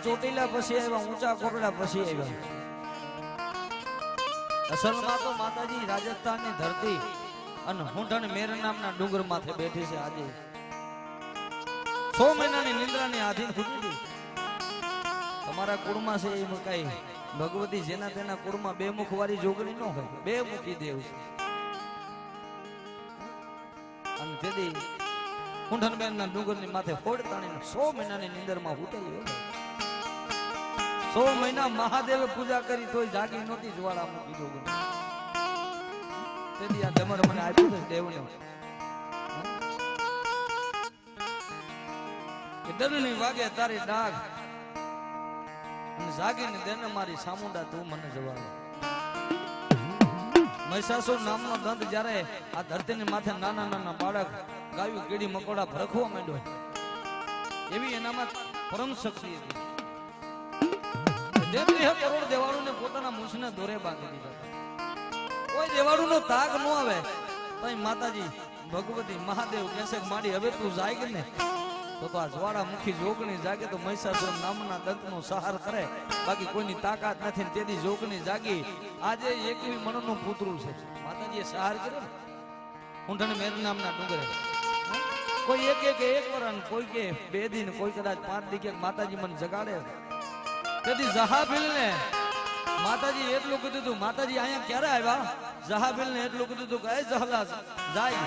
ચોટીલા પછી આવ્યા, ઊંચા કોટડા પછી આવ્યા. અસલમાં તો માતાજી રાજસ્થાનની ધરતી અને હુંઢણ મેર નામના ડુંગર માથે બેઠી છે. આજે 6 મહિનાની નિંદ્રાની આધીન ફૂટી. તમારા કુળમાં છે એમાં કઈ ભગવતી જેના તેના કુળમાં 2 મુખ વાળી જોગણી ન હોય, 2 મુખી દેવ છે. અને તેથી હુંઢણબેનના ડુંગરની માથે ફોડ તાણીને 100 મહિનાની નિંદરમાં ઉતારી. 100 મહિના મહાદેવે પૂજા કરી તોય જાગી નહોતી જ્વાળામુખી જોગણી. તેથી આ ડમર મને આપ્યું છે દેવને કે ડરની વાગે તારી ડાગ અને જાગીને દેને મારી સામુંડા તું મને જવાબ. મહિષાસુર નામનો દંત જ્યારે આ ધરતીની માથે નાના નાના બાળક ગાયું કીડી મકોડા ભરખવા માંડ્યો, એવી એનામાં પરમ શક્તિ હતી. કરોડ દેવાળુને પોતાના મૂછને દોરે બાંધી દીધા. કોઈ દેવાળુનો તાગ ન આવે તો માતાજી ભગવતી મહાદેવ કહેશે કે માડી હવે તું જાગ ને તો આ જ્વાળામુખી જોગણી જાગે તો મહિષાસુર નામના દંતનો સહાર કરે, બાકી કોઈની તાકાત નથી. તેથી જોગણી જાગી. આજે 21 મણનું પૂતરું છે. માતાજીએ સહાર કર્યો ને હુંઢણ મેર નામના ડુંગરે. કોઈ એક વરણ, કોઈ કે 2 દિન, કોઈ કદાચ 5 દી કે માતાજી મને જગાડે. તેથી જહાબીલ ને માતાજી એટલું કીધું હતું, માતાજી અહીંયા ક્યારે આવ્યા? જહાબીલ ને એટલું કીધું હતું કે એ જહલા જાય,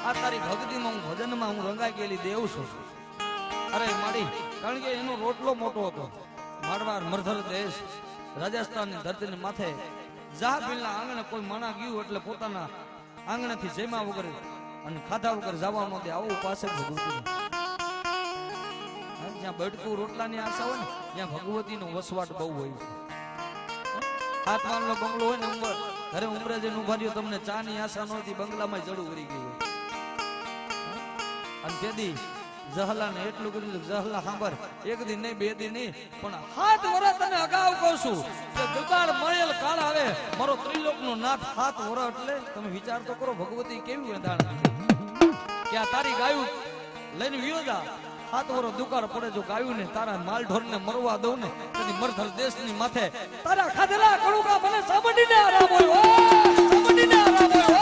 આ તારી ભક્તિમાં હું ભજનમાં હું રંગાઈ ગયેલી દેવ છું. અરે મારી, કારણ કે એનો રોટલો મોટો હતો. મારવાડ મરધર દેશ રાજસ્થાનની ધરતીની માથે જહાબીલના આંગણે કોઈ માણા ગયું એટલે પોતાના આંગણેથી જેમા વગર અને ખાધા વગર જવા ન દે. આવું પાસે ભગવતી જ્યાં બટકું રોટલાની આશા હોય ને ત્યાં ભગવતીનો વસવાટ બહુ હોય છે. હાથમાંનો બંગલો હોય ને ઘરે ઉમરે જઈને ઉભા રહ્યો, તમને ચા ની આશા નહોતી, બંગલામાં જડું વળી ગયું. અને તેથી જહલાને એટલું કીધું, જહલા સાંભળ, 1 દિન નહીં 2 દિન નહીં પણ 7 વર્ષ તને અગાઉ કહું છું કે દુકાળ મળેલ કાળ આવે મારો ત્રિલોકનો નાથ. 7 વર્ષ એટલે તમે વિચાર તો કરો ભગવતી કેવી વેધાણ કે આ તારી ગાયું લઈને વિયો જા. 7 વર્ષ દુકાળ પડે જો ગાયું ને તારા માલ ઢોર ને મરવા દઉં ને તેથી મરધર દેશની માથે તારા ખાધેલા કડુકા મને સાંભળીને આરામ હોય, સાંભળીને આરામ હોય.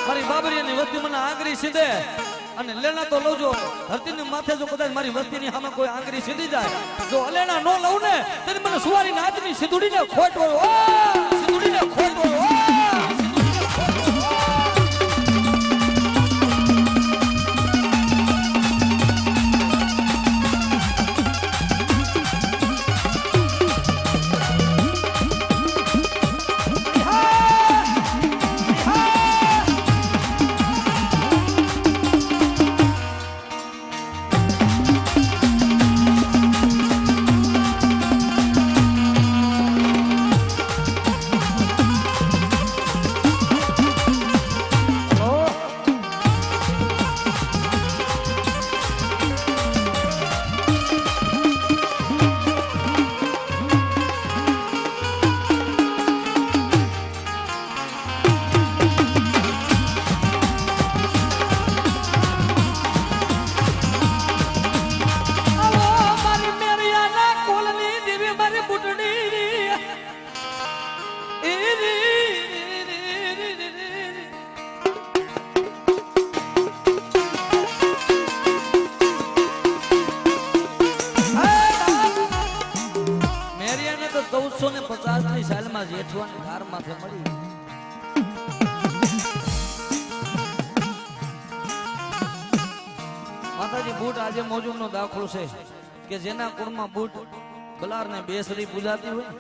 મારી બાબરીની વસ્તી મને આંગળી સીધે અને લેણા તો લઉં જો ધરતીની માથે જો કદાચ મારી વસ્તીની સામે કોઈ આંગળી સીધી જાય જો લેણા નો લઉં ને તો મને સુવારી નાચની સીધુડીને ખોટ હોય સીધુડીને ખોટ હોય મારા જેઠવાની ધાર માથે મળી. માતાજી બૂટ આજે મોજૂનો દાખલો છે કે જેના કુળમાં બૂટ બલાર ને બેસરી પૂજાતી હોય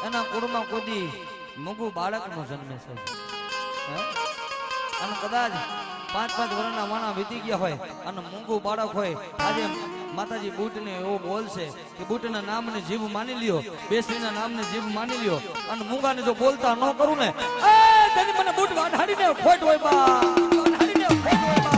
એના કુળમાં કોઈ મૂગુ બાળક નો જન્મે છે. અને કદાચ 5-5 વર્ષના વાણા વીતી ગયા હોય અને મૂંગું બાળક હોય આજે માતાજી બૂટને એવો બોલશે કે બૂટના નામને જીવ માની લ્યો, બેસરીના નામને જીવ માની લ્યો અને મૂંગાને જો બોલતા ન કરું ને એ તેની મને બૂટ વાઢાડીને ખોટ હોય બા, વાઢાડીને ખોટ હોય બા.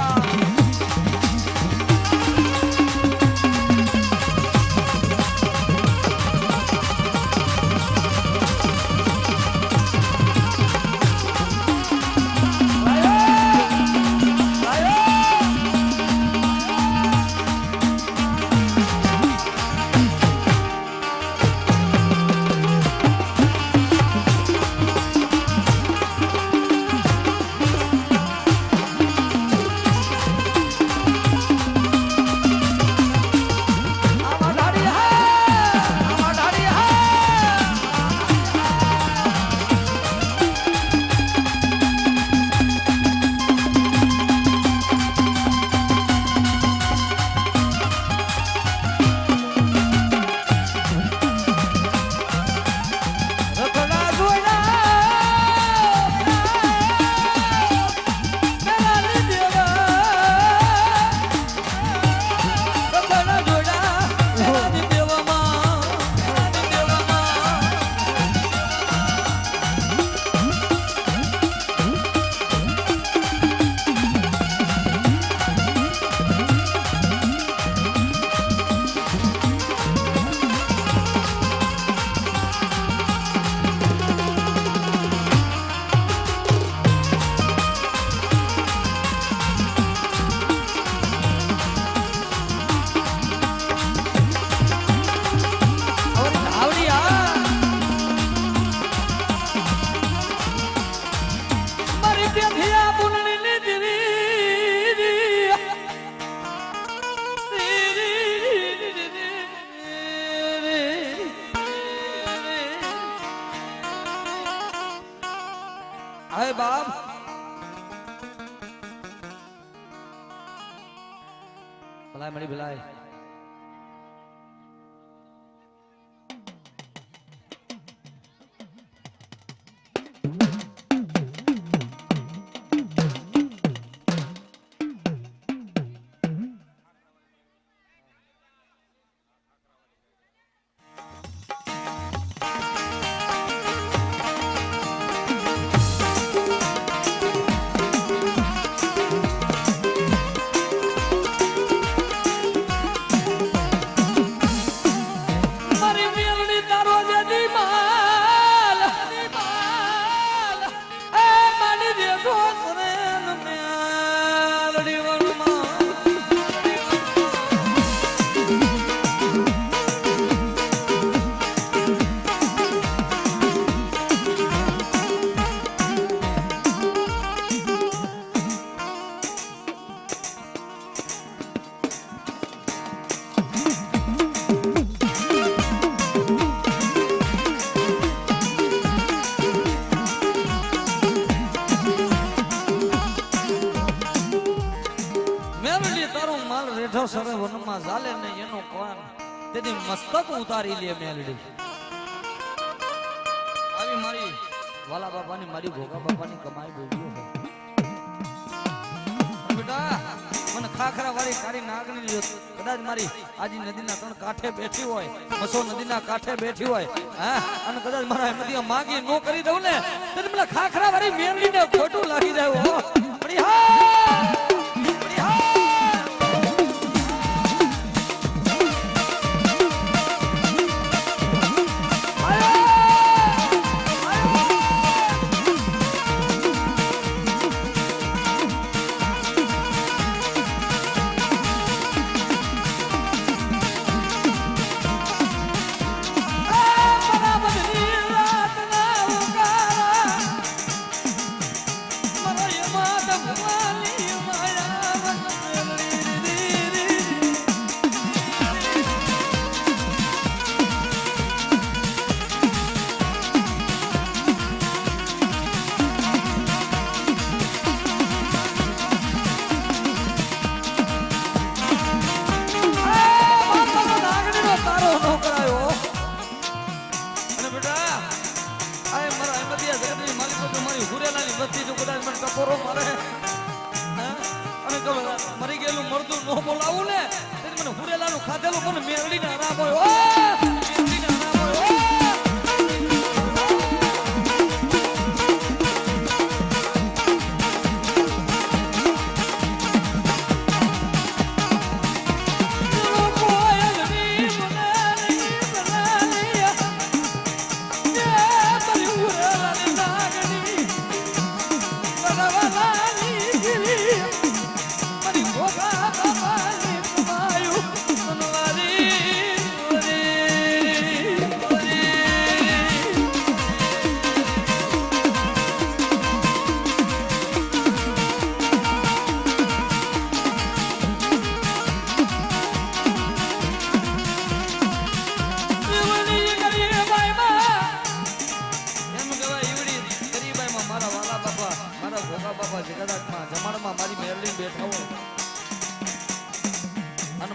हाय बाप भलाई मड़ी भलाई સરે વનમાં ઝાલે ને એનો કોણ તેની મસ્તક ઉતારી લે મેલડી આવી મારી વાલા બાપાની મારી ભોગા બાપાની કમાઈ બોલ્યો છે બેટા મને ખાખરા વાળી કાળી નાગણી કદાચ મારી આજી નદીના ત્રણ કાંઠે બેઠી હોય મસો નદીના કાંઠે બેઠી હોય હા અને કદાચ મારા એમથી માગી નો કરી દઉં ને તો મને ખાખરા વાળી મેલડીને ખોટું લાગી જાય હો પડી હા Mother, મરી ગયેલું મરતું નો બોલાવું ને મને હુરેલાનું ખાધેલું મને મેરડીને આરામ હોય મેરડીને આરામ હોય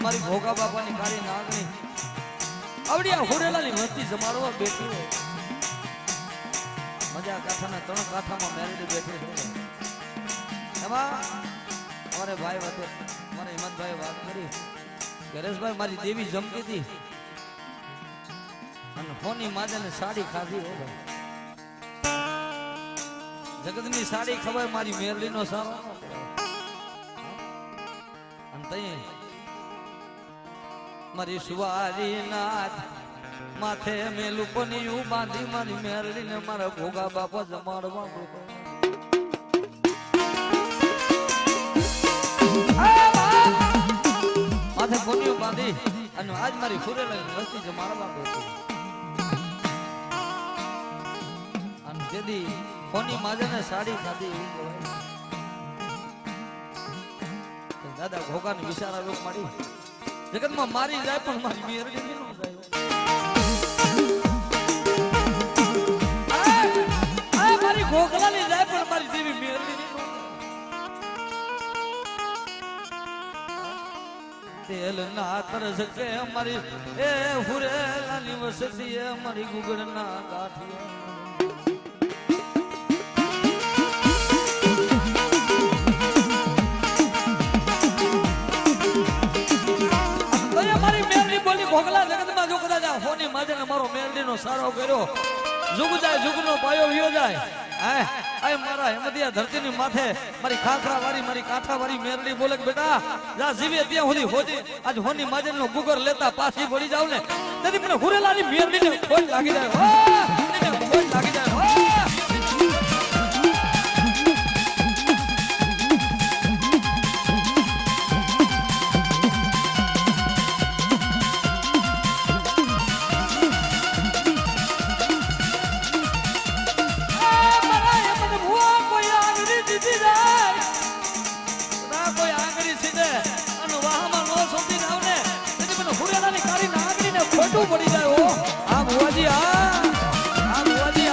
મારી ભોગા બાપાની કાળી નાગણી આવડિયા હોડેલાની વસ્તી જમાડવા બેઠી હોય મજા કાંઠાના 3 કાંઠામાં મેરડી બેઠી હોય એમાં અમારે ભાઈ વતે મારા હિંમતભાઈ વાત કરી ગરેશભાઈ મારી દેવી જમતી હતી અને હોની માજાને સાડી ખાધી હો ભાઈ જગતની સાડી ખબર મારી મેરડીનો સારો અને તઈ મારી સુવારી નાથ માથે મેલું પનિયું બાંધી મારી મેરડીને મારા ભોગા બાપા જમાડવા માથે પનિયું બાંધી અને આજ મારી ફુરેલા વસ્તી જમાડવા અને જેદી કોની માજને સાડી ખાધી દાદા ભોગાને વિચારા લોક મારી જગતમાં મારી જાય પણ મારી મેરડી ન જાય આ મારી ગોખલાની જાય પણ મારી દેવી મેરડી ન તેલ ના તરસ કે મારી એ હુરેલાની વસતી એ મારી ગુગળના ગાંઠિયા ભોગલા જગતમાં જો કદાચ હોની માજે મારો મેરડીનો સારો કર્યો જુગ જાય જુગનો પાયો વિયો જાય હે મારા હેમદિયા ધરતીની માથે મારી ખાખરા વાળી મારી કાંઠા વાળી મેરડી બોલે બેટા જા જીવે ત્યાં સુધી હોજી આજ હોની માજેનો ગુગર લેતા પાછી પડી જાવ ને તેથી મને હુરેલાની મેરડીને ખોટ લાગી જાય ખોટ લાગી જાય ખોટું પડી જાય હો આ ભુવાજી આ ભુવાજી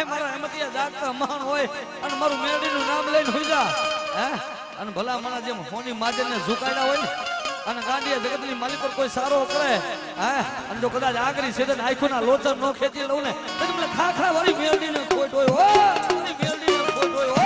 મારા હેમતિયા જાગતા મહાન હોય અને મારું મેરડીનું નામ લઈને હોઈ જા હે અને ભલા મારા જેમ હોની માજને ઝુકાડ્યા હોય અને ગાંડીયા જગતની માલિક પર કોઈ સારો કરે હે અને જો કદાચ આગરી સેદન આંખોના લોચર નો ખેંચી લઉં ને તો મને ખાખરા વાળી મેરડીને ખોટ હોય હો મારી મેરડીને ખોટ હોય હો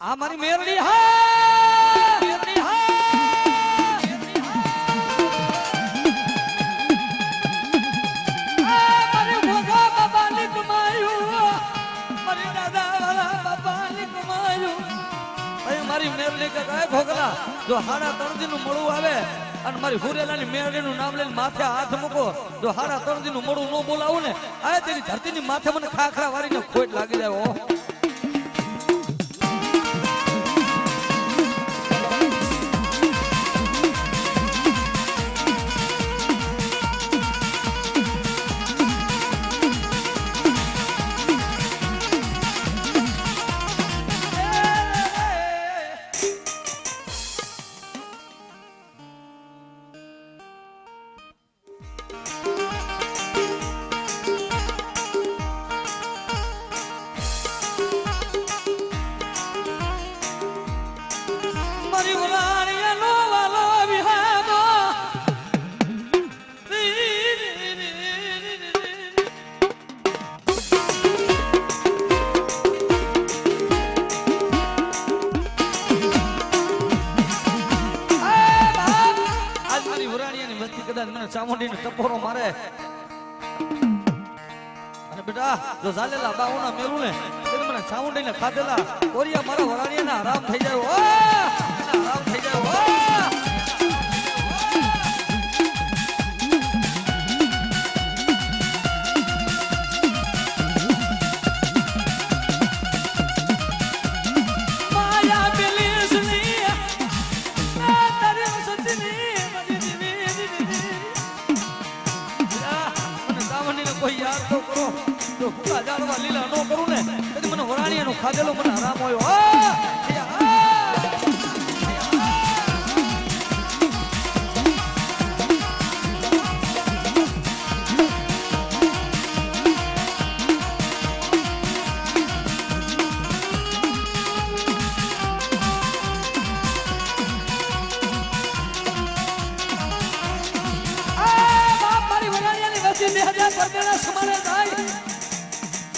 આ મારી મેરડી હા મેરડી હા મારી ભોગા બાબાની કમાયું મારી દાદા વાળા બાબાની કમાયું મારી મેરડી કે ભોગલા જો હાડા 3 દી નું મળવું આવે અને મારી હુરેલાની મેળડીનું નામ લઈને માથે હાથ મૂકો. જો હારા 3 દીનું મોડું ન બોલાવું ને આ તેની ધરતીની માથે મને ખાખરા વારીને ખોટ લાગી જાય. ઓ ચામુંડીને ટપોરો મારે અને બેટા જો ઝાલેલા બાઉના મેલું ને એટલે મને ચામુંડીને ખાધેલા કોરિયા મારા વરાણીયાના આરામ થઈ જાય. ઓ આરામ થઈ જાય. કોઈ યાદ તો કરો. જો હુકા જાળવા લીલા ન કરું ને તેથી મને વરાણીયાનો ખાધેલો મને આરામ હોય.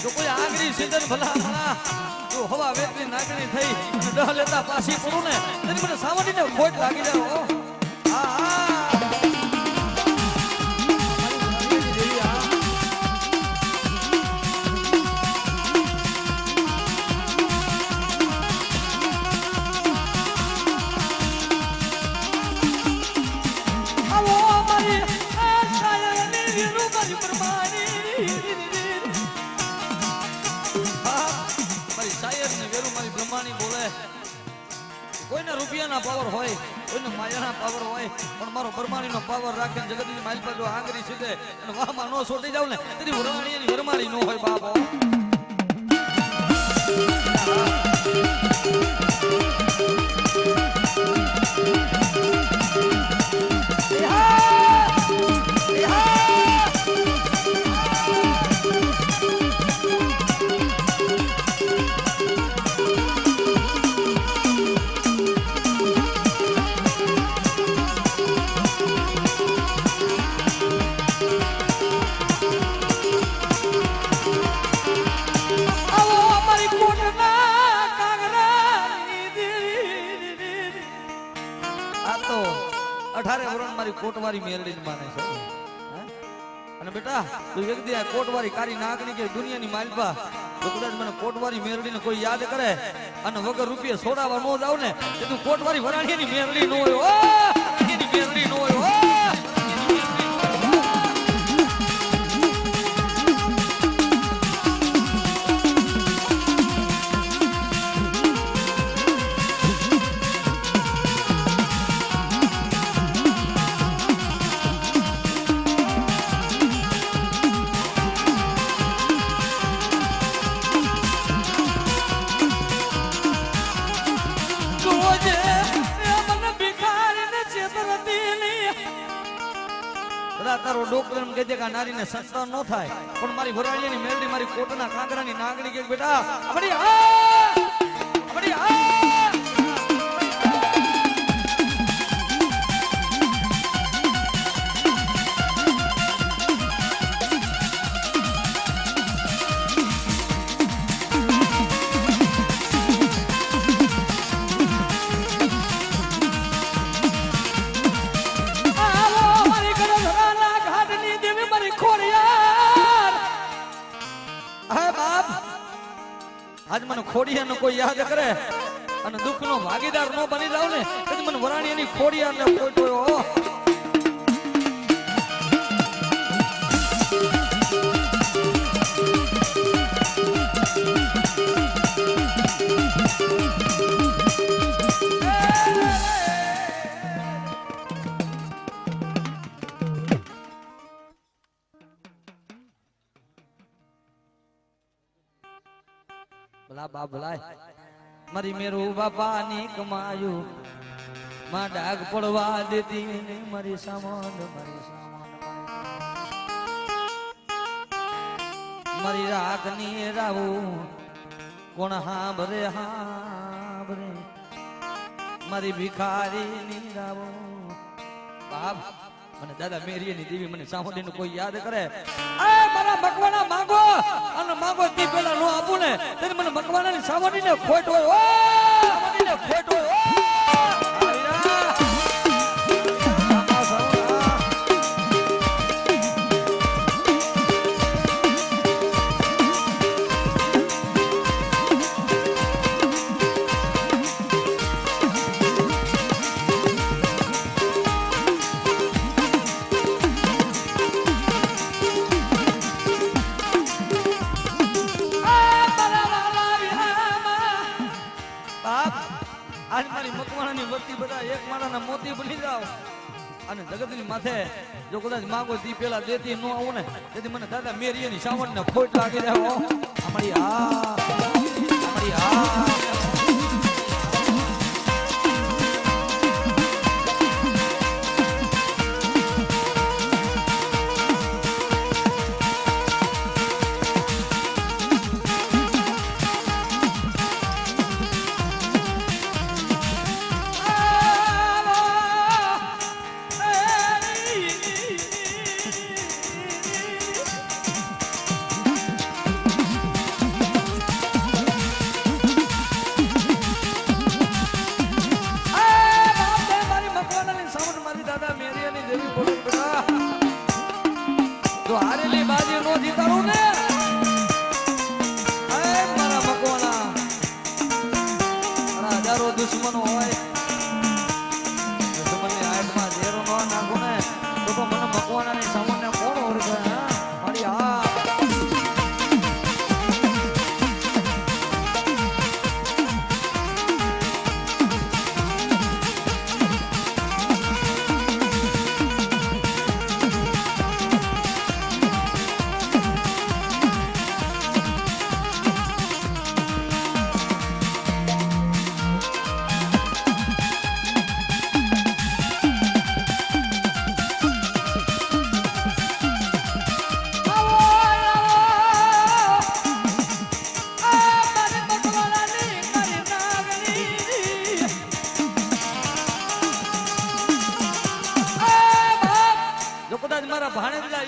જો કોઈ આંગળી સિંધન ભલા ભલા જો હવા વેતની નાગણી થઈ અને ડહ લેતા પાછી પડું ને તેથી મને સાવડીને ખોટ લાગી જાય. કોઈને રૂપિયાના પાવર હોય, કોઈને માયાના પાવર હોય, પણ મારો પરમાણીનો પાવર રાખે જગતની માઇલ પર જો આંગળી સીધે અને વાહમાં નો છોટી જાવ ને તેથી વરમાણીની વરમાણી નો હોય. બાપો મારી કોટવારી મેરડી માને છે. અને બેટા તું એક દી આ કોટવારી કારી નાગણી કે દુનિયાની માલપા તો કદાચ મને કોટવારી મેરડીને કોઈ યાદ કરે અને વગર રૂપિયા છોડાવવા નો જાવ ને તો તું કોટવારી વરાણીની મેરડી નો હોય. વરાણીની મેરડી નો હોય. તારો ડોક્ટર એમ કહે છે કે આ નારીને સંસ્કાર ન થાય, પણ મારી વરાણીની મેરડી મારી કોટના કાંગરાની નાગણી કે બેટા આપડી આજ મને ખોડિયાનો કોઈ યાદ કરે અને દુઃખનો ભાગીદાર ન બની જાવ ને પછી મને વરાણી એની ખોડિયાર ને ખોટોયો ભલા મારી મેરું બાપાની કમાયું માં ડાઘ પડવા દેતી મારી સામાન મારી રાખની રાવું કોણ હાંભરે મારી ભિખારીની રાવું બાપ મને દાદા મેરીની દેવી મને સામોડીનું કોઈ યાદ કરે એ મારા મકવાના માંગો અને માંગો તે પેલા નો આપું ને તેને મને મકવાનાની સામોડીને ખોટ હોય ઓ સામોડીને ખોટ હોય ઓ મોતી બની જાવ અને જગતની માથે જો કદાચ માંગો તી પેલા દેતી ન આવું ને તેથી મને દાદા મેરીની સાવણ ને ખોટ લાગી જાય અમારી દુશ્મનો હોય દુશ્મનની આંખમાં ઝેરો ન નાખો ને તો મને મકવાનાની સામાન્ય કોણ ઓળખે મારી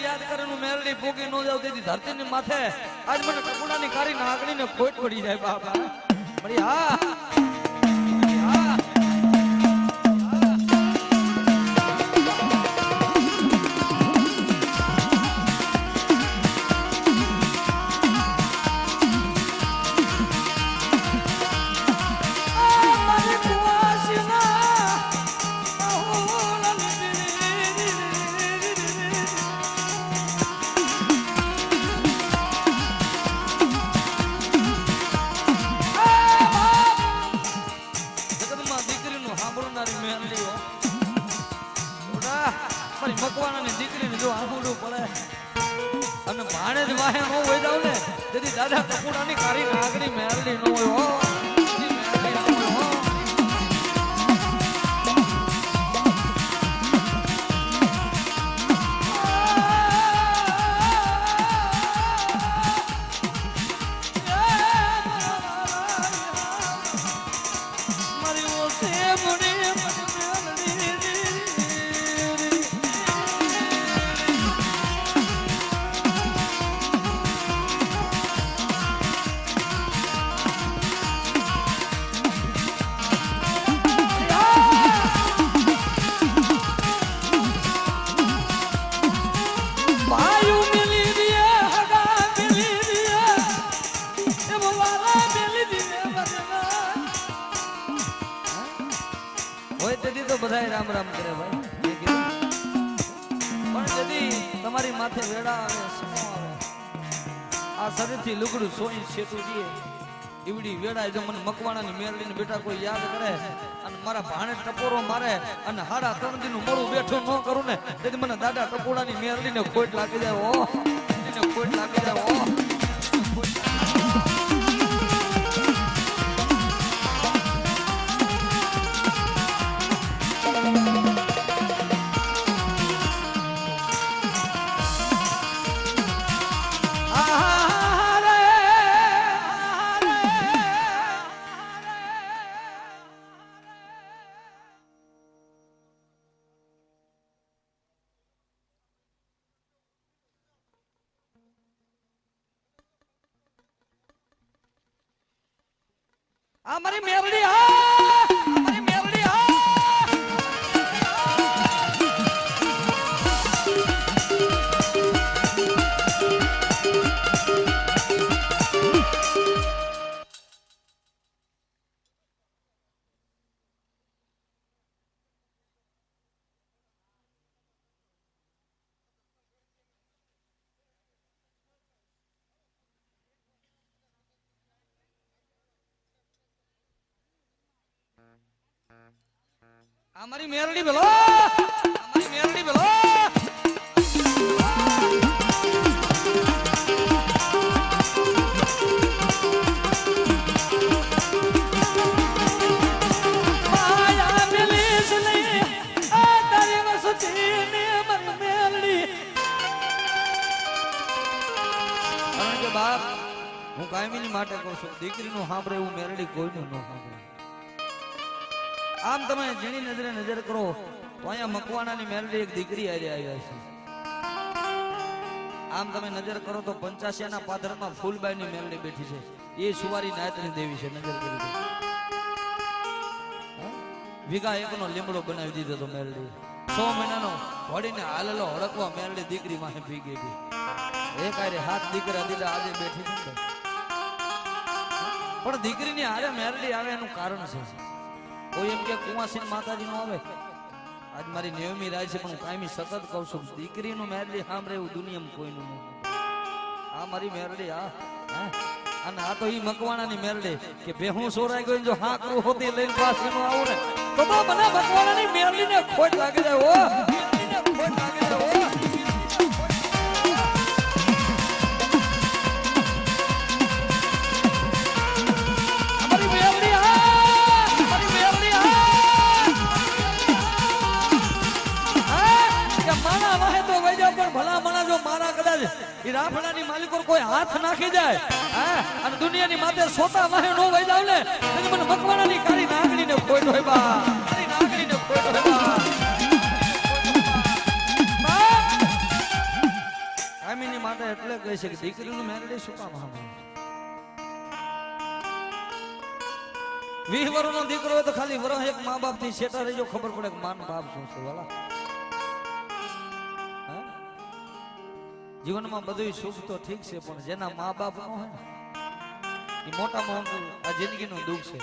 યાદ કરેલું મેલડી પોકી નો જાવ તેથી ધરતીની માથે આજ મને કપડાની કારી નાગણીને ખોટ પડી જાય બાપા મળી મકવાનાની દીકરીને જો આંખુડું પડે અને ભાણે જ વાહે નો હોય જાવ ને તેથી દાદા કપૂડાની કારી નાગરી મેરડી નો હોય આ શરીરથી લુગડું સોઈ છેટું દીએ ઈવડી વેડાય જો મને મકવાણાની મેરડીને બેટા કોઈ યાદ કરે અને મારા ભાણે ટપોરો મારે અને હાડા 3 દિનનું મોડું બેઠું ન કરું ને તેથી મને દાદા ટપોડાની મેરડીને ખોટ લાગી જાય ઓ એને ખોટ લાગી જાય ઓ મારી મેરડી મારી મેરડી અમારી મેરડી બોલો અમારી મેરડી બોલો માયા મિલીસ નહીં આ તારી વસતી ને મન મેરડી કારણ કે બાપ હું કાયમીની માટે કહું છું દીકરીનું સાંભળે એવું મેરડી કોઈનું ન સાંભળે આમ તમે જેની નજરે નજર કરો તો અહીંયા મકવાણાની મેરડી એક દીકરી આવ્યા છે આમ તમે નજર કરો તો 85 ના પાદરમાં ફૂલબાઈની મેરડી બેઠી છે એ સુવારી નાયતની દેવી છે નજર કરી દો વીઘા એકનો લીમડો બનાવી દીધો તો મેરડી 100 મહિનાનો વડીને હાલેલો હડકવા મેરડી દીકરી માથે પી ગઈ એક આરે હાથ દીકરા દીધા આજે બેઠી છે પણ દીકરીની હારે મેરડી આવે એનું કારણ છે કોઈ એમ કે કુંવાસી માતાજી નો આવે આજ મારી નિયમી રાય છે પણ હું કાયમી સતત કહું છું દીકરીનું મેરડી સાંભળે એવું દુનિયામાં કોઈનું નહીં આ મારી મેરડી અને આ તો ઈ મકવાણાની મેરડી કે બેહું સોરાઈ ગઈ જો હા કરું હોતી લઈને પાછી નો આવું ને તો મને મકવાણાની મેરડીને ખોટ લાગી જાય ઓ મેરડીને ખોટ લાગી જાય ઓ રાફડાની માલિકો કોઈ હાથ નાખી જાય અને દુનિયાની માથે સોતા વાહે નો વઈ જાવ ને મને મકવાણાની કાળી નાગણીને ખોટ હોય બા કાળી નાગણીને ખોટ હોય બા કામીની માતા એટલે કહે છે કે દીકરીનું મેરડી શું કામ હામે 20 વર્ષનો દીકરો હોય તો ખાલી વરહ એક મા બાપ થી શેટા રહેજો ખબર પડે કે માન બાપ શું છે વાલા જીવનમાં બધું સુખ તો ઠીક છે પણ જેના મા બાપ નો હોય એ મોટામાં મોટું આ જિંદગીનું દુઃખ છે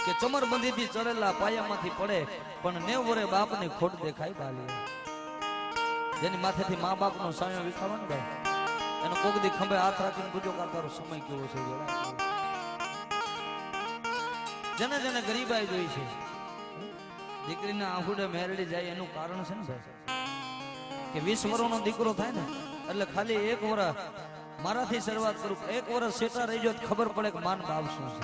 કે ચમરબંધીથી ચડેલા પાયામાંથી પડે પણ 90 વર્ષે બાપની ખોટ દેખાય બાલી જેની માથેથી મા બાપનો સાયો વિખાવાનો ને ભાઈ એનો કોક દી ખંભે હાથ રાખીને પૂછો કે તારો સમય કેવો છે જેને જેને ગરીબાઈ જોઈ છે દીકરીના આહુડે મેરડી જાય એનું કારણ છે ને ભાઈ કે 20 વર્ષનો દીકરો થાય ને એટલે ખાલી 1 વર્ષ મારાથી શરૂઆત કરું 1 વર્ષ સેટા રહી જાય ખબર પડે કે માન ભાવ શું છે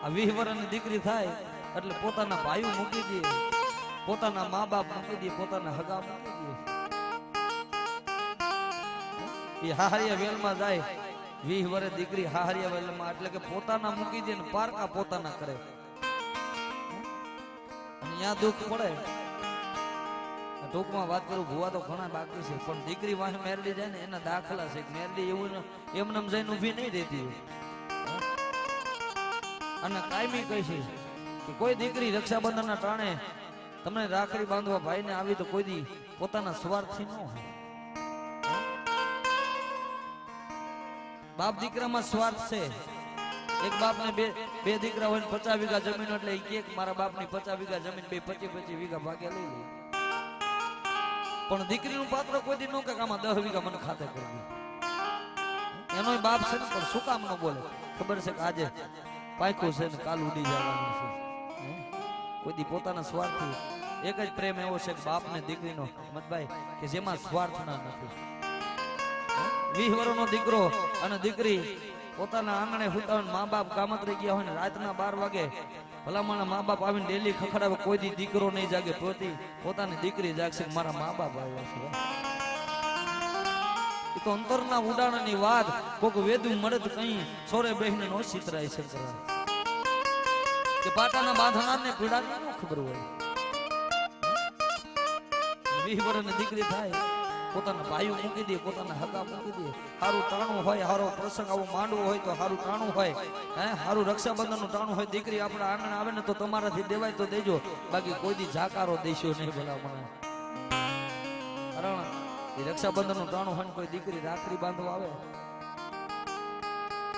આ 20 વર્ષની દીકરી થાય એટલે પોતાના ભાઈઓ મૂકી દે પોતાના મા બાપ મૂકી દે પોતાના હગા મૂકી દે એ હાહરિયા વેલમાં જાય 20 વર્ષ દીકરી હાહરિયા વેલમાં એટલે કે પોતાના મૂકી દે ને પારકા પોતાના કરે અને ત્યાં દુઃખ પડે ટૂંકમાં વાત કરું ભુવા તો ઘણા બાકી છે પણ દીકરી વાહે મેરડી જાય ને એના દાખલા છે મેરડી એવું એમને જઈને ઊભી નહીં રહેતી અને કાયમી કહે છે કે કોઈ દીકરી રક્ષાબંધનના ટાણે તમને રાખડી બાંધવા ભાઈને આવી તો કોઈ દી પોતાના સ્વાર્થથી ન હોય બાપ દીકરામાં સ્વાર્થ છે એક બાપને બે દીકરા હોય 50 વીઘા જમીન એટલે એક મારા બાપની 50 વીઘા જમીન બે 25 વીઘા ભાગે લઈ લે પણ દીકરીનું પાત્ર કોઈ દી ન કે આમાં 10 વીઘા મને ખાતે કરવી. એનોય બાપ છે ને પણ શું કામ ન બોલે? ખબર છે કે આજે પાક્યું છે ને કાલ ઉડી જવાનું છે. કોઈ દી પોતાના સ્વાર્થથી એક જ પ્રેમ એવો છે કે બાપ ને દીકરીનો મતભાઈ કે જેમાં સ્વાર્થ ના નથી. 20 વર્ષનો દીકરો અને દીકરી પોતાના આંગણે હુતાવીને મા બાપ કામતરી ગયા હોય ને રાતના 12 વાગે ભલામણા મા બાપ આવીને ડેલી ખખડાવે, કોઈ દી દીકરો નહીં જાગે, પોતાની દીકરી જાગશે મારા મા બાપ આવ્યા છે. એ તો અંતરના ઉડાણની વાત કોક વેદું મળે તો કઈ સોરે બહેને નો ચિતરાય છે કે પાટાના બાંધનારને પીડાની ન ખબર હોય. 20 વર્ષની દીકરી થાય, પોતાના ભાઈઓ મૂકી દે, પોતાના હગા મૂકી દે, સારું ટાણું હોય, સારો પ્રસંગ આવો માંડવો હોય તો સારું ટાણું હોય, સારું રક્ષાબંધનનું ટાણું હોય, દીકરી આપણા આંગણે આવે ને તો તમારાથી દેવાય તો દેજો, બાકી કોઈ દી જાકારો દેશો નહીં. ભલા મને કારણ એ રક્ષાબંધનનું ટાણું હોય ને કોઈ દીકરી રાખડી બાંધવા આવે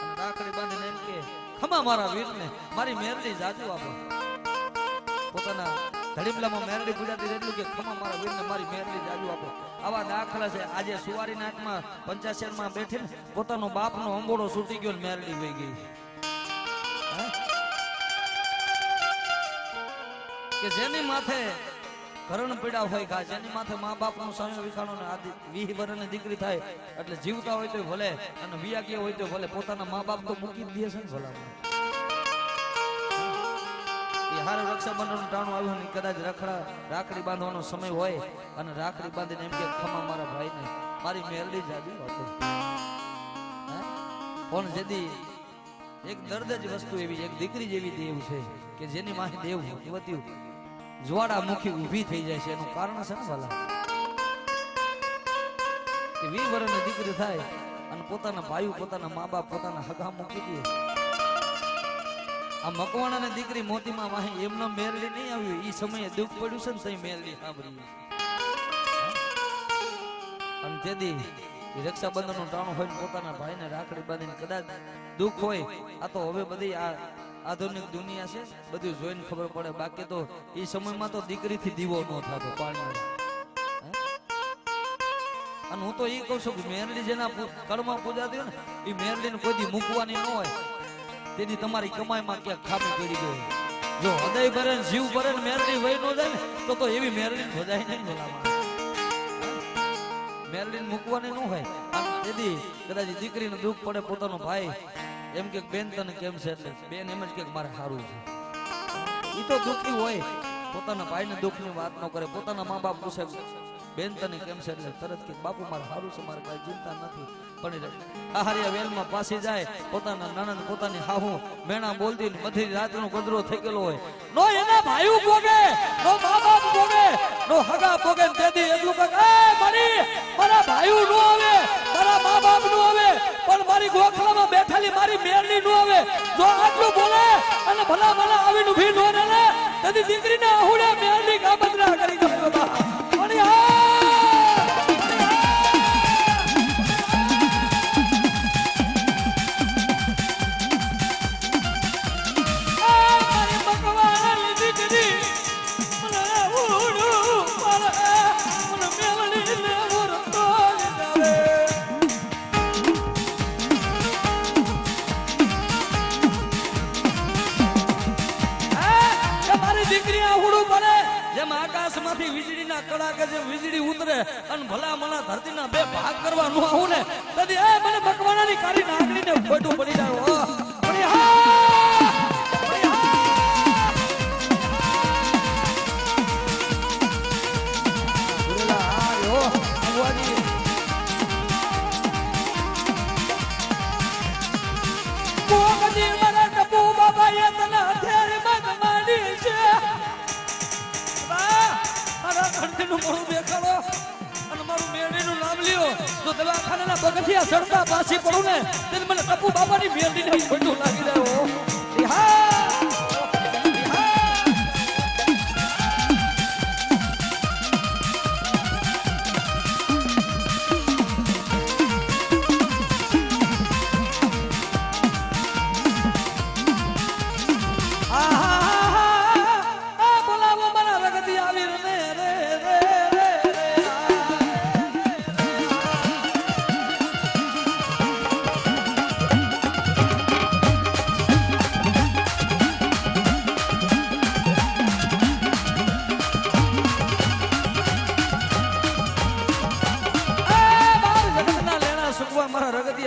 અને રાખડી બાંધીને એમ કે ખમા મારા વીરને મારી મેરડી જાજુ આપો. પોતાના ધડીમલામાં મેરડી પૂજાતી એટલું કે ખમા મારા વીરને મારી મેરડી જાજુ આપો. આવા દાખલા છે. આજે સુવારી નાટમાં 85 માં બેઠીને પોતાનો બાપનો અંબોડો છૂટી ગયો ને મેરડી વહી ગઈ. કે જેની માથે ઘરણ પીડા હોય કા, જેની માથે મા બાપનો સમય વિખાણો ને આદિ 20 વર્ષની દીકરી થાય એટલે જીવતા હોય તો ભલે અને વિયાગ્ય હોય તો ભલે પોતાના મા બાપ તો મૂકી જ દે છે ને ભલા. હારે રક્ષાબંધનનું ટાણું આવ્યું ને કદાચ રાખડી બાંધવાનો સમય હોય અને રાખડી બાંધીને એમ કે ખમા મારા ભાઈને મારી મેરડી જાદી હતો. પણ જેદી એક દર્દ જ વસ્તુ એવી, એક દીકરી જેવી દેવ છે કે જેની માહે દેવ યુવતી જ્વાળા મુખી ઊભી થઈ જાય છે. એનું કારણ છે ને ભલા કે 20 વર્ષની દીકરી થાય અને પોતાના ભાઈઓ, પોતાના મા બાપ, પોતાના હગા મૂકી દે. આ મકવાણા ને દીકરી મોતીમાં વાહી એમનો મેરડી નહીં આવ્યું, એ સમયે દુઃખ પડ્યું છે ને તઈ મેરડી સાંભળી. અને તેથી રક્ષાબંધનનું ટાણું હોય પોતાના ભાઈને રાખડી બાંધીને કદાચ દુઃખ હોય. આ તો હવે બધી આ આધુનિક દુનિયા છે, બધું જોઈને ખબર પડે. બાકી તો એ સમયમાં તો દીકરીથી દીવો ન થતો પાણી. અને હું તો એ કહું છું કે મેરડી જેના કળમાં પૂજાતી હોય ને એ મેરડીને કોઈ દી મૂકવાની ન હોય. તેથી તમારી કમાઈમાં ક્યાંક ખામી પડી ગઈ. જો હૃદય ભરે ને જીવ ભરે ને મેરડી વહી ન જાય ને તો એવી મેરડી ભજાય નહીં. ભલામાં મેરડી મૂકવાની ન હોય. તેથી કદાચ દીકરીને દુઃખ પડે, પોતાનો ભાઈ એમ કે બેન તને કેમ છે એટલે બેન એમ જ કે મારે સારું છે. એ તો દુઃખી હોય, પોતાના ભાઈને દુઃખની વાત ન કરે. પોતાના મા બાપ પૂછે બેન તને કેમ છે એટલે તરત કે બાપુ મારે સારું છે, મારે કઈ ચિંતા નથી. પણ આહારિયા વેલમાં પાછી જાય, પોતાના નણંદ પોતાની હાહુ મેણા બોલતી બધી રાતનો ગદરો થઈ ગયેલો હોય, નો એના ભાઈઓ ભોગે, નો મા બાપ ભોગે, નો હગા ભોગે. તેથી એટલું કે મારા ભાઈઓ નો આવે, મારા મા બાપ નો આવે, પણ મારી ગોખલામાં બેઠેલી મારી મેરડી નો આવે. જો આટલું બોલે અને ભલા ભલા આવીને ઉભી નો રહે તેથી દીકરીને આહુડે મેરડી કાબંદરા કરી ગયો. પણ આકાશમાંથી વીજળીના કડાકે જે વીજળી ઉતરે અને ભલા મના ધરતીના બે ભાગ કરવા નો આવું ને તેથી એ મને મકવાણાની કાળી નાગરીને ખોટું પડી જાય. પગથિયા ચડતા પાછી પડું ને તેને મને ટપુ બાબાની મેરડીને ખોટું લાગી રહ્યો. બોલાવો મારા રગતી આવી રે રે રે રે.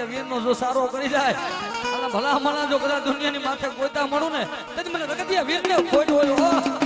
પ્રગતિયા વીરનો જો સારો કરી જાય અને ભલા મણા જો કદાચ દુનિયાની માથે કોઈતા મળું ને તો મને પ્રગતિયા વીરને ખોટ હોય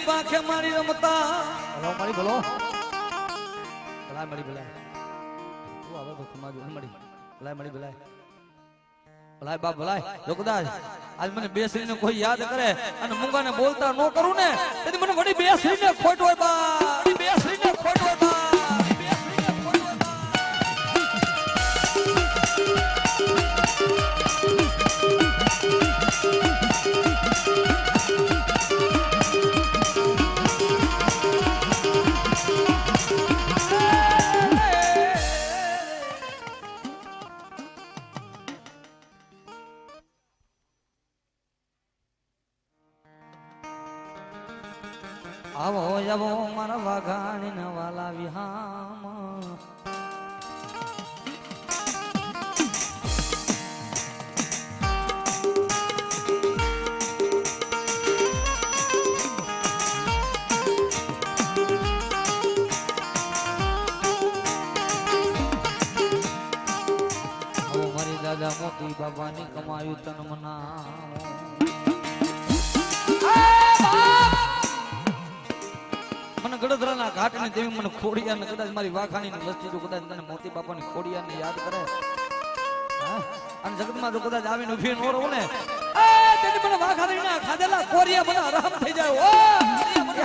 પાંખે મારી રમતા હલો મારી બોલો ભલાય મળી ભલાય તું આવે તો તમાજો મળી ભલાય મળી ભલાય ભલાય બાપ ભલાય જો કદાચ આજ મને બેસરીને કોઈ યાદ કરે અને મૂંગાને બોલતા ન કરું ને તેથી મને વડી બેસરીને ખોટ હોય બા બેસરીને ખોટ હોય બા આવો આવો મારા વાઘાણી ના વાલા વિહામ આવો મારી દાદા મોતી બાબાની કમાયું તન મનાવો ગડધરાના ઘાટની દેવી મને ખોડિયાને કદાચ મારી વાખાણીની વસ્તી જો કદાચ તને મોતી બાપાની ખોડિયાને યાદ કરે અને જગતમાં જો કદાચ આવીને ઉભી ન રહું ને તેથી મને વાખાણીના ખાધેલા કોરિયા મને આરામ થઈ જાય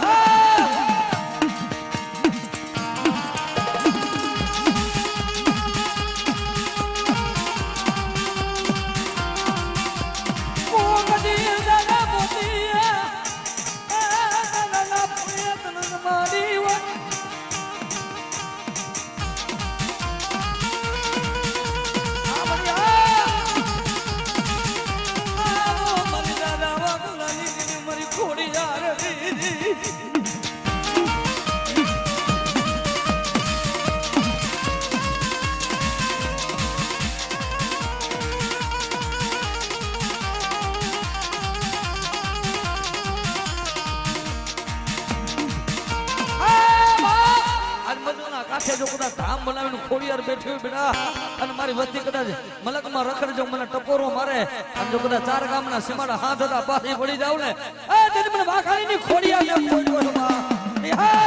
જો કદાચ ધામ બનાવીને ખોડિયાર બેઠી બેટા અને મારી વસ્તી કદાચ મલકમાં રખડજો મને ટપોરો મારે અને જો કદાચ ચાર ગામના સીમાડા હાથ હતા પાછી પડી જાવ ને તેથી મને વાખાણીની ખોડિયાર ને ખોડ્યો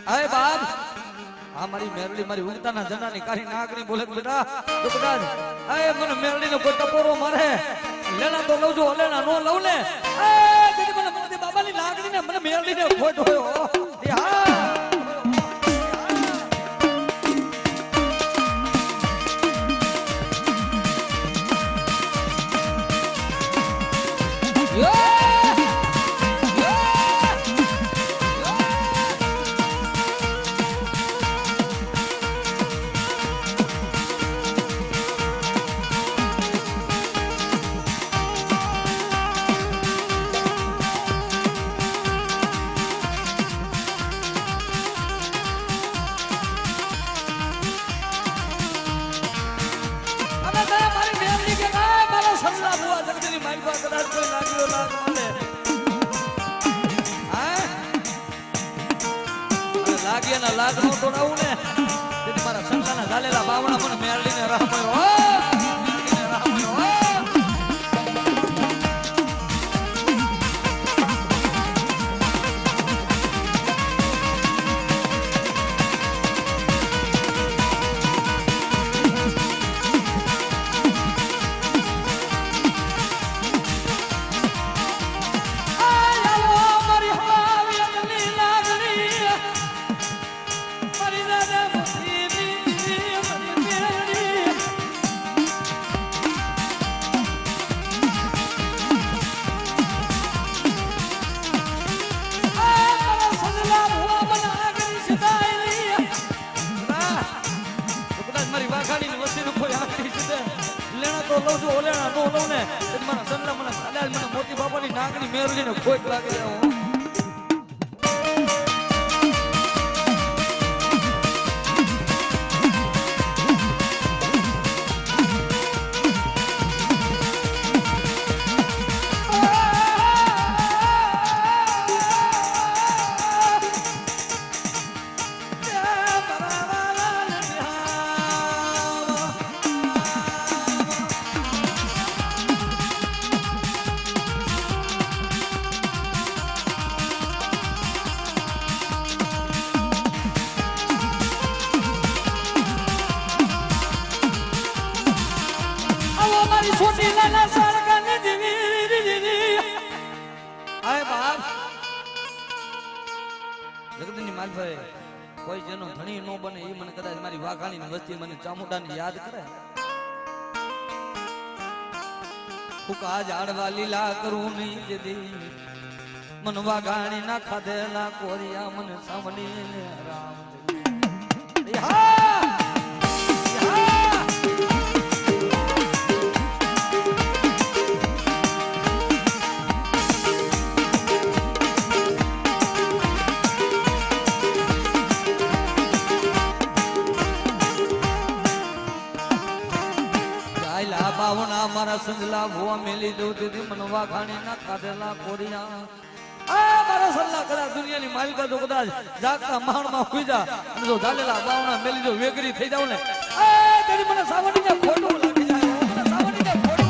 અરે બાપ આ મારી મેરડી મારી ઉગતાના જનાની કારી નાગની બોલે બેટા તો કદાચ અરે મને મેરડીનો કોઈ ટપોરો મારે લેના તો લઉં જો લેના નો લઉં ને એ દીદી મને મને બાબાની લાગણીને મને મેરડીને ખોટ હોયો હા જો લાગ મળે હા લાગ્યાના લાગ નો તોડાવું ને તેથી મારા સંતાના ઝાલેલા બાવણા મને મેળવીને રામયો મેળવીને રામયો મોતી બાપાની નાગની મેરડીને ખોટ લાગે કોઈ જેનો ધણી નો બને એ મને કદાચ મારી વાઘાણી વસ્તી મને ચામુંડાને યાદ કરે આજ આડવા લીલા કરું નહીં જદી મન વાઘાણી ના ખાધેલા કોરિયા મને સાંભળી રામ બાવણા મારા સંજલા ભુવા મેલી દઉં તેથી મનવા ખાણી ના ખાધેલા કોરિયા મારા સલ્લા કદાચ દુનિયાની માલિકા જો કદાચ જાગતા માણમાં ખુઈ જા અને જો ઝાલેલા બાવણા મેલી દો વેગરી થઈ જાવ ને તેની મને સાવણીને ખોટું લાગી જાય મને સાવણીને ખોટું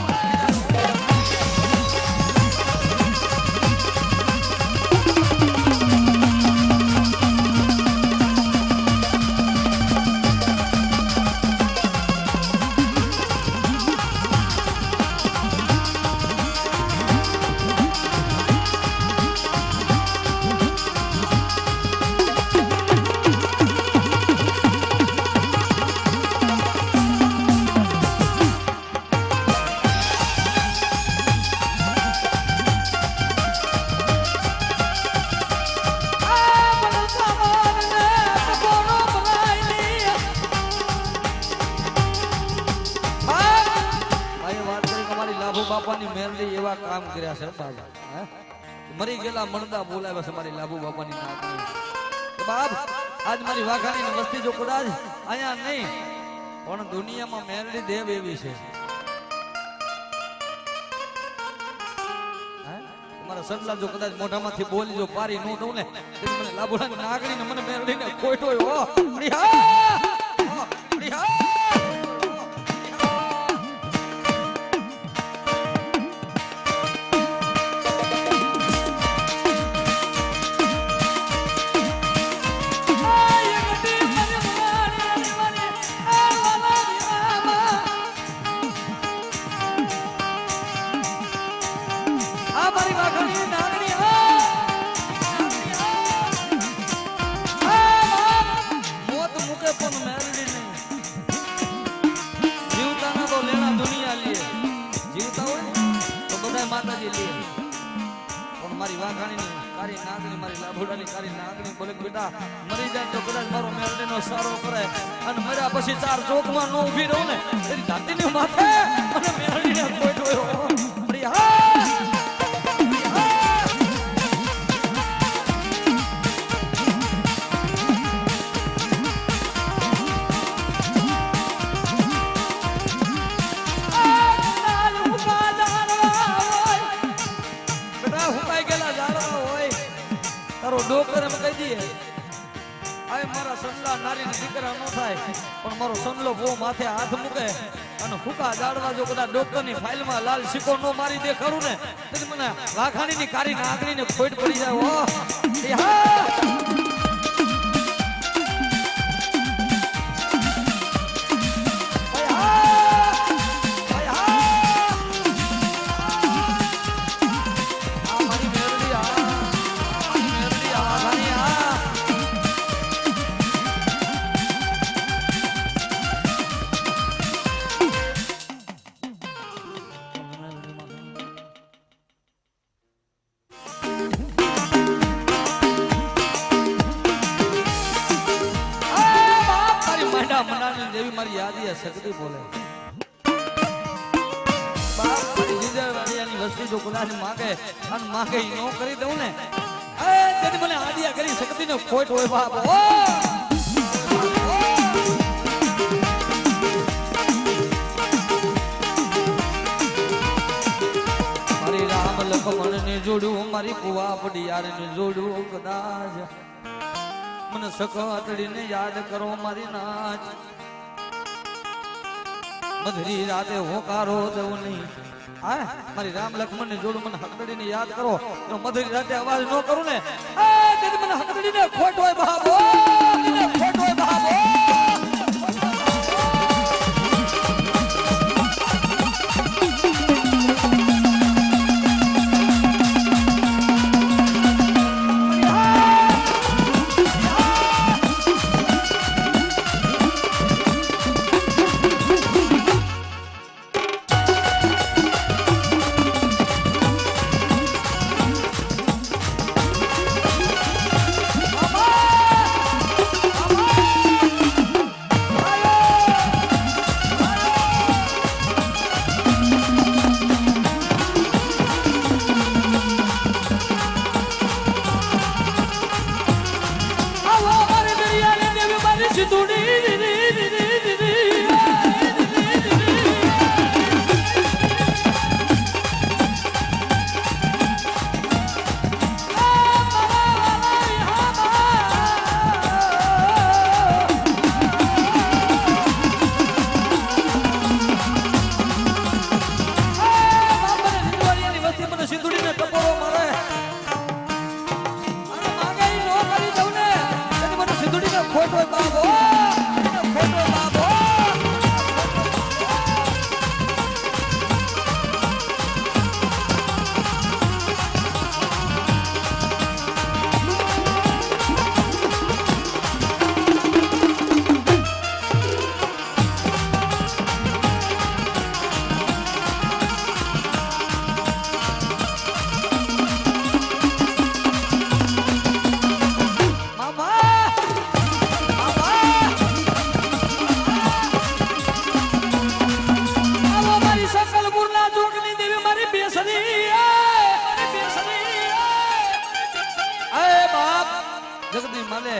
બાપાની મેરડી એવા કામ કર્યા છે બાબા મરી ગયેલા મણદા બોલાવ્યા છે મારી લાભુ બાપાની નાગણી બાપ આજ મારી વાઘાણી વસ્તી જો કદાચ અહીંયા નહીં પણ દુનિયામાં મેરડી દેવ એવી છે મારા સંતલા જો કદાચ મોઢામાંથી બોલી જો પારી નો દઉં ને મને લાભુડાની નાગણીને મને મેરડીને ખોટો માતાજી લે પણ મારી વાઘાણીની કારી નાગણી મારી લાભોડાની કારી નાગણી બોલે બેટા મરી જાય તો કદાચ મારો મેરડીનો સારો કરે અને મર્યા પછી ચાર ચોકમાં નો ઊભી રહું ને એની દાંતીની માથે મને મેરડીને કોઈ જોયો ડોક્ટર એમ કહી દઈએ આય મારા સંલા નારી દીકરા નો થાય પણ મારો સંલો બહુ માથે હાથ મૂકે અને ફૂકા દાડવા જો કદાચ ડોક્ટર ની ફાઇલ માં લાલ સિક્કો નો મારી દે ખરું ને તો મને લાખાણી ની કારી નાગણી ને ખોટ પડી જાય ઓ હા દેવી મારી યાદી શક્તિ બોલે બાપ મારી જીજરવાડિયાની વસ્તી જો કદાચ માંગે અને માંગે નો કરી દઉં ને એ તેથી મને આદિયા કરી શક્તિ નો ખોટ હોય બાપ ઓ મારી રામ લખમણ ને જોડું મારી કુવા પડિયાર ને જોડું કદાચ મને સખતડીને યાદ કરો મારી નાચ મધરી રાતે હોકારો દઉં નહીં હા મારી રામ લક્ષ્મણ ને જોડું મને હકડીને યાદ કરો તો મધરી રાતે અવાજ ન કરું ને તેથી મને હકડીને ખોટ હોય બાબો ખોટ હોય બાબો જગદી માલે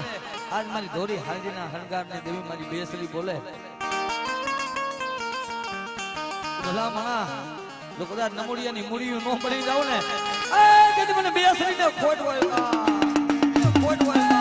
આજ મારી ધોરી હાજીના હણગાર ને દેવી મારી બેસરી બોલે ભલામણા જો કદાચ નમુડિયાની મુડિયું નો પડી જાવ ને એ મને બેસરી ને ખોટ હોય ખોટ હોય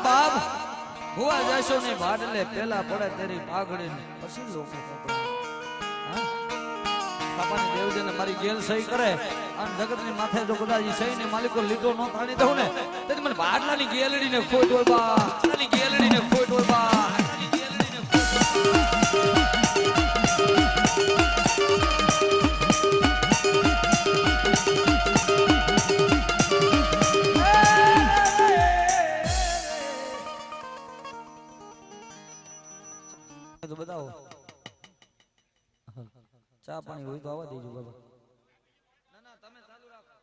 બાપ હુઆ જશો ને ભાડલે પેલા પડે તેરી પાઘડી પછી લોકો બાપાની દેવજીને મારી ગેલ સહી કરે અને જગતની માથે જો કદાચ સહી ને માલિકો લીધો નો તાણી દઉં ને તેથી મને ભાડલાની ગેલડી ને ખોટ હોય બા ગેલડી ને ખોટ હોય બા बताओ चा पानी हुई तो आवा दीजिए बाबा ना ना તમે ચાલુ રાખો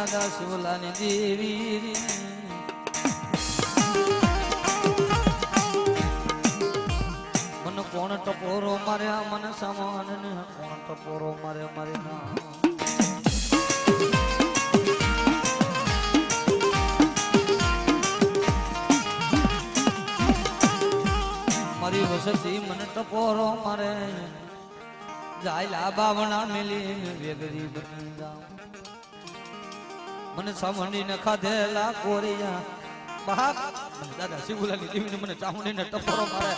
દાદા શિવલાની દેવી મન કોણ ટપોરો માર્યા મન સામાન ને કોણ ટપોરો મારે મારે ના મારી વસતી મન ટપોરો મારે જાય લાબા વણા મેલી વેગરી બની જાઉં મને ચામુંડી ને ખાધેલા કોરિયા બાપ દાદા શિવલાની દેવીને મને ચામુંડી ને ટપોરો મારે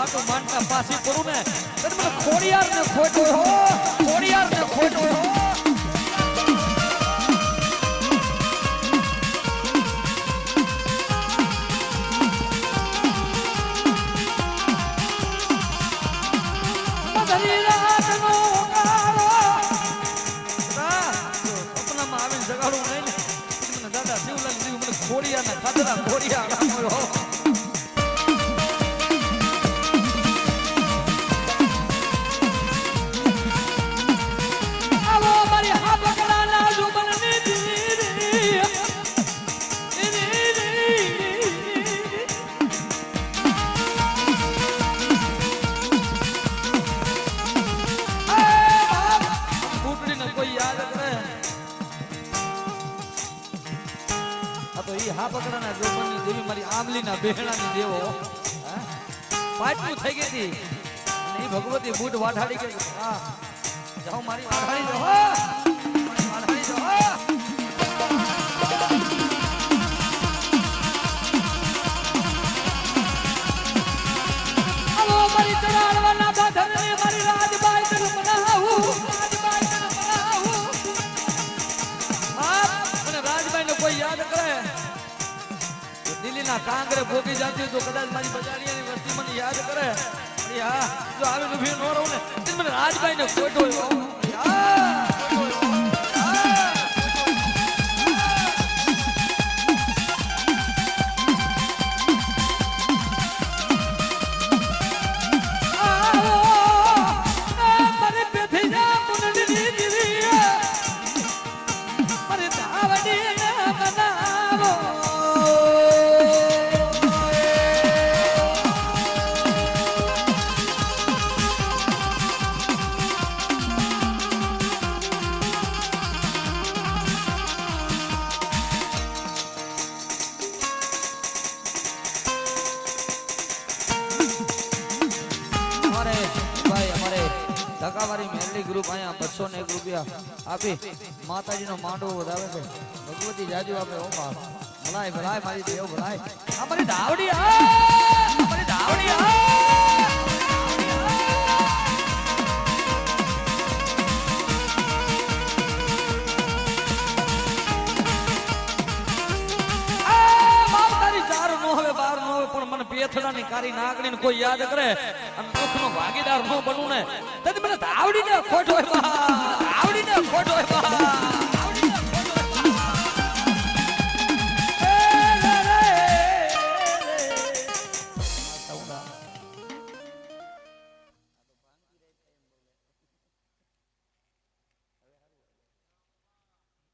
અરે માનતા પાછી કરું ને મને ખોડિયાર ને ખોટો હો ખોડિયાર ને ખોટો હો મધરી રાતનો કારો સપનામાં આવીને જગાડું નહીં ને મને દાદા શિવલાલ દીવ મને ખોડિયાર ને ખાધરા ખોડિયાર હો હા પકડાના જોબનની દેવી મારી આમલીના બેહણાની દેવો પાટલું થઈ ગઈ હતી અને એ ભગવતી બૂટ વાઢાડી ગઈ હા જાઓ મારી વાઢાડી દો મારી વાઢાડી દો આવો મારી ચડાડવાના બાધરને મારી રાજબાઈ તને બનાવું રાજબાઈ તને બનાવું હા અને રાજબાઈને કોઈ યાદ કરે દિલ્હીના કાંગરે ભોગી જાતી તો કદાચ મારી બજારિયાની વસ્તી મને યાદ કરે હા જો આવી ઊભી ન રહું ને મને રાજભાઈ ને ખોટો વાળાવાળી મેરડી ગ્રુપ અહીંયા 201 રૂપિયા આપી માતાજીનો માંડવો વધાવે છે ભગવતી જાજુ આપે ઓ બાપ ભલાય ભલાય મારી દેવ ભલાય અમારી ધાવડી અમારી ધાવડી પણ મને પેથડાની કારી નાગડીને કોઈ યાદ કરે અને દુઃખનો ભાગીદાર ન બનવું ને તો મને ધાવડીને ખોટ હોય બા ધાવડીને ખોટ હોય બા